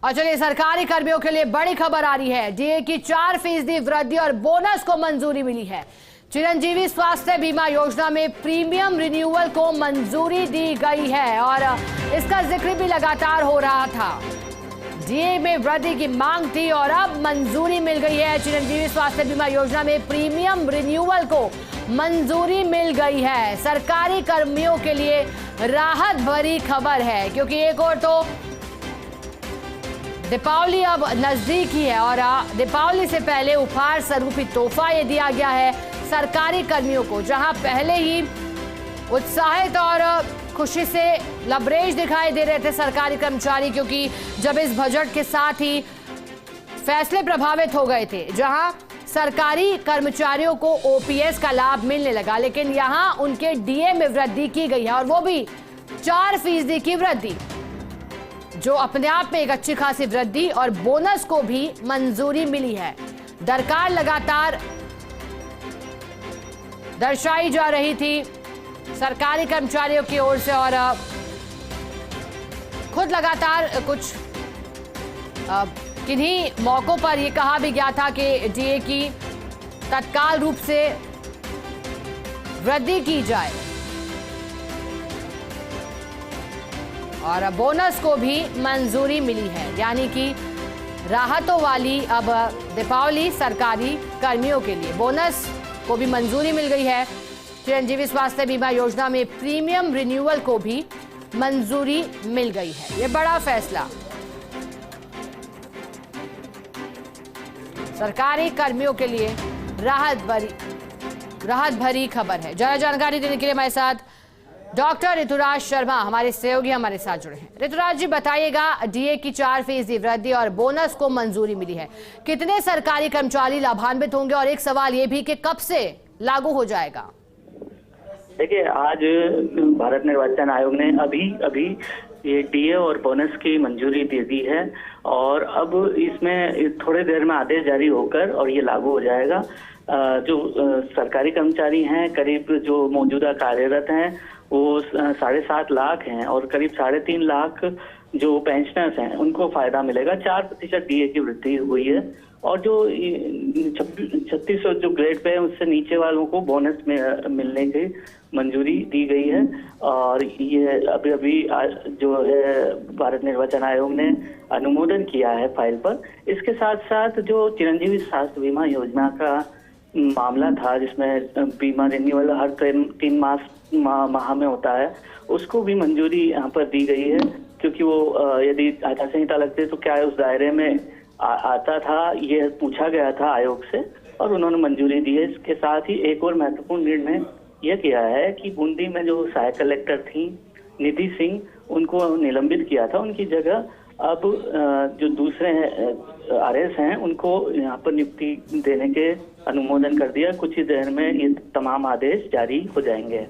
और चलिए सरकारी कर्मियों के लिए बड़ी खबर आ रही है। डीए की 4% वृद्धि और बोनस को मंजूरी मिली है। चिरंजीवी स्वास्थ्य बीमा योजना में प्रीमियम रिन्यूअल को मंजूरी दी गई है और इसका जिक्र भी लगातार हो रहा था। डीए में वृद्धि की मांग थी और अब मंजूरी मिल गई है। चिरंजीवी स्वास्थ्य बीमा योजना में प्रीमियम रिन्यूअल को मंजूरी मिल गई है। सरकारी कर्मियों के लिए राहत भरी खबर है, क्योंकि एक और तो दीपावली अब नजदीक ही है और दीपावली से पहले उपहार स्वरूप तोहफा ये दिया गया है सरकारी कर्मियों को। जहां पहले ही उत्साहित और खुशी से लबरेज दिखाई दे रहे थे सरकारी कर्मचारी, क्योंकि जब इस बजट के साथ ही फैसले प्रभावित हो गए थे, जहां सरकारी कर्मचारियों को ओपीएस का लाभ मिलने लगा, लेकिन यहां उनके डीए में वृद्धि की गई है और वो भी 4% की वृद्धि, जो अपने आप में एक अच्छी खासी वृद्धि, और बोनस को भी मंजूरी मिली है। दरकार लगातार दर्शाई जा रही थी सरकारी कर्मचारियों की ओर से और खुद लगातार कुछ किन्हीं मौकों पर यह कहा भी गया था कि डीए की तत्काल रूप से वृद्धि की जाए और बोनस को भी मंजूरी मिली है। यानी कि राहतों वाली अब दीपावली सरकारी कर्मियों के लिए। बोनस को भी मंजूरी मिल गई है। चिरंजीवी स्वास्थ्य बीमा योजना में प्रीमियम रिन्यूअल को भी मंजूरी मिल गई है। यह बड़ा फैसला सरकारी कर्मियों के लिए राहत भरी खबर है। ज्यादा जानकारी देने के लिए हमारे साथ डॉक्टर ऋतुराज शर्मा हमारे सहयोगी हमारे साथ जुड़े हैं। ऋतुराज जी, बताइएगा, डीए की 4% वृद्धि और बोनस को मंजूरी मिली है, कितने सरकारी कर्मचारी लाभान्वित होंगे और एक सवाल ये भी कि कब से लागू हो जाएगा? देखिए, आज भारत निर्वाचन आयोग ने अभी ये डीए और बोनस की मंजूरी दे दी है और अब इसमें थोड़ी देर में आदेश जारी होकर और ये लागू हो जाएगा। जो सरकारी कर्मचारी हैं, करीब जो मौजूदा कार्यरत हैं वो 7.5 लाख हैं और करीब 3.5 लाख जो पेंशनर्स हैं उनको फायदा मिलेगा। 4% डीए की वृद्धि हुई है और जो 3600 जो ग्रेड पे है उससे नीचे वालों को बोनस मिलने की मंजूरी दी गई है। और ये अभी जो है भारत निर्वाचन आयोग ने अनुमोदन किया है फाइल पर। इसके साथ साथ जो चिरंजीवी स्वास्थ्य बीमा योजना का मामला था, जिसमें बीमा रिन्यूअल हर 3 माह में होता है, उसको भी मंजूरी यहाँ पर दी गई है, क्योंकि वो यदि आचार संहिता लगती तो क्या उस दायरे में आता था, ये पूछा गया था आयोग से और उन्होंने मंजूरी दी है। इसके साथ ही एक और महत्वपूर्ण निर्णय यह किया है कि बूंदी में जो सहायक कलेक्टर थी निधि सिंह, उनको निलंबित किया था, उनकी जगह अब जो दूसरे आरएस हैं उनको यहाँ पर नियुक्ति देने के अनुमोदन कर दिया। कुछ ही देर में ये तमाम आदेश जारी हो जाएंगे।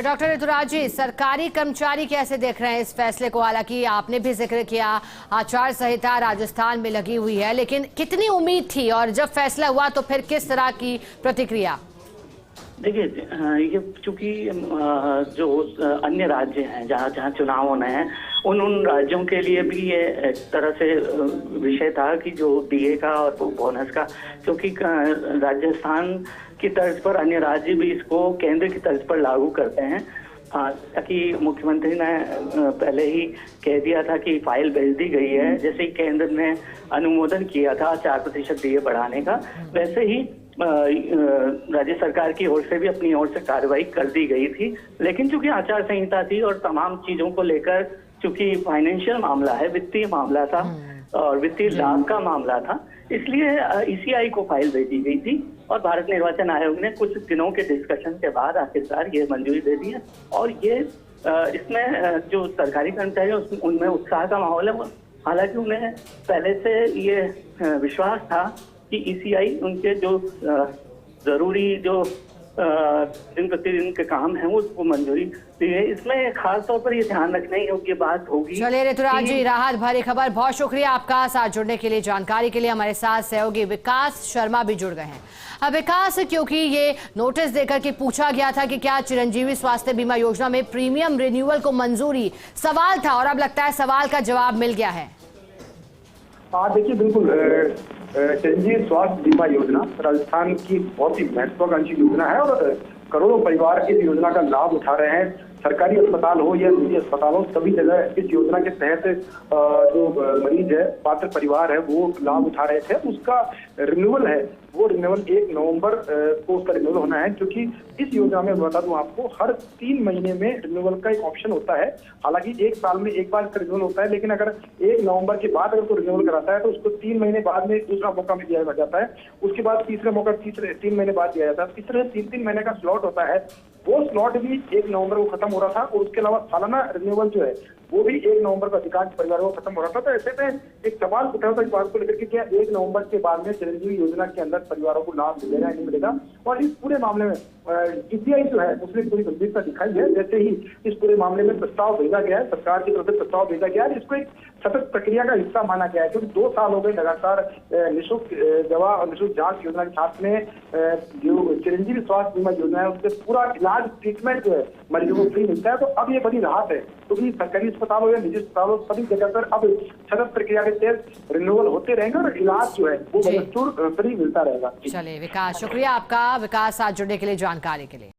डॉक्टर ऋतुराज जी, सरकारी कर्मचारी कैसे देख रहे हैं इस फैसले को? हालांकि आपने भी जिक्र किया आचार संहिता राजस्थान में लगी हुई है, लेकिन कितनी उम्मीद थी और जब फैसला हुआ तो फिर किस तरह की प्रतिक्रिया? देखिए, ये चूंकि जो अन्य राज्य हैं जहाँ चुनाव होने हैं, उन राज्यों के लिए भी ये एक तरह से विषय था कि जो डीए का और बोनस का, क्योंकि राजस्थान की तर्ज पर अन्य राज्य भी इसको केंद्र की तर्ज पर लागू करते हैं। ताकि मुख्यमंत्री ने पहले ही कह दिया था कि फाइल भेज दी गई है। जैसे ही केंद्र ने अनुमोदन किया था 4% डीए बढ़ाने का, वैसे ही राज्य सरकार की ओर से भी अपनी ओर से कार्रवाई कर दी गई थी। लेकिन चूंकि आचार संहिता थी और तमाम चीजों को लेकर, चूंकि फाइनेंशियल मामला है, वित्तीय मामला था और वित्तीय लाभ का मामला था, इसलिए ईसीआई को फाइल भेजी गई थी और भारत निर्वाचन आयोग ने कुछ दिनों के डिस्कशन के बाद आखिरकार ये मंजूरी दे दी है। और ये इसमें जो सरकारी कर्मचारी उनमें उत्साह का माहौल है। हालांकि उन्हें पहले से ये विश्वास था कि ईसीआई उनके जो जरूरी जो दिन प्रतिदिन के काम है उसको मंजूरी दी है। इसमें खास तौर पर ये ध्यान रखने योग्य बात होगी। चलिए ऋतुराज जी, राहत भरी खबर, बहुत शुक्रिया आपका साथ जुड़ने के लिए, जानकारी के लिए। हमारे साथ सहयोगी विकास शर्मा भी जुड़ गए हैं। अब विकास, क्योंकि ये नोटिस देकर के पूछा गया था कि क्या चिरंजीवी स्वास्थ्य बीमा योजना में प्रीमियम रिन्यूअल को मंजूरी, सवाल था और अब लगता है सवाल का जवाब मिल गया है। देखिए, बिल्कुल चिरंजीवी स्वास्थ्य बीमा योजना राजस्थान की बहुत ही महत्वाकांक्षी योजना है और करोड़ों परिवार इस योजना का लाभ उठा रहे हैं। सरकारी अस्पताल हो या निजी अस्पताल हो, सभी जगह इस योजना के तहत जो मरीज है, पात्र परिवार है, वो लाभ उठा रहे थे। उसका रिन्यूअल है, वो रिन्यूअल 1 नवंबर को उसका रिन्यूअल होना है, क्योंकि इस योजना में बता दूं आपको, हर 3 महीने में रिन्यूअल का एक ऑप्शन होता है। हालांकि 1 साल में एक बार इसका रिन्यूअल होता है, लेकिन अगर 1 नवंबर के बाद अगर कोई रिन्यूअल कराता है तो उसको 3 महीने बाद में दूसरा मौका भी दिया जाता है। उसके बाद तीसरा मौका 3 महीने बाद दिया जाता है। तीसरे 3 महीने का स्लॉट होता है, वो स्लॉट भी 1 नवंबर को खत्म हो रहा था। और उसके अलावा सालाना रिन्यूअल जो है वो भी 1 नवंबर को अधिकांश परिवारों को खत्म हो रहा था। तो ऐसे में एक सवाल उठा था इस बात को लेकर के, क्या 1 नवंबर के बाद में चिरंजीवी योजना के अंदर परिवारों को लाभ मिलेगा या नहीं मिलेगा। और इस पूरे मामले में DCI जो है उसने पूरी गंभीरता दिखाई है। जैसे ही इस पूरे मामले में प्रस्ताव भेजा गया है, सरकार की तरफ से प्रस्ताव भेजा गया है, इसको एक सतत प्रक्रिया का हिस्सा माना गया है, क्योंकि 2 साल हो गए लगातार निःशुल्क दवा और निःशुल्क जांच योजना के साथ में जो चिरंजीवी स्वास्थ्य बीमा योजना है उससे पूरा इलाज, ट्रीटमेंट जो है मरीजों को फ्री मिलता है। तो अब ये बड़ी राहत है, क्योंकि सरकारी अस्पताल हो या निजी अस्पताल हो, सभी जगह पर अब सतत प्रक्रिया के तहत रिन्यूअल होते रहेंगे और इलाज जो है वो फ्री मिलता रहेगा। चलिए विकास, शुक्रिया आपका, विकास साथ जुड़ने के लिए, जानकारी के लिए।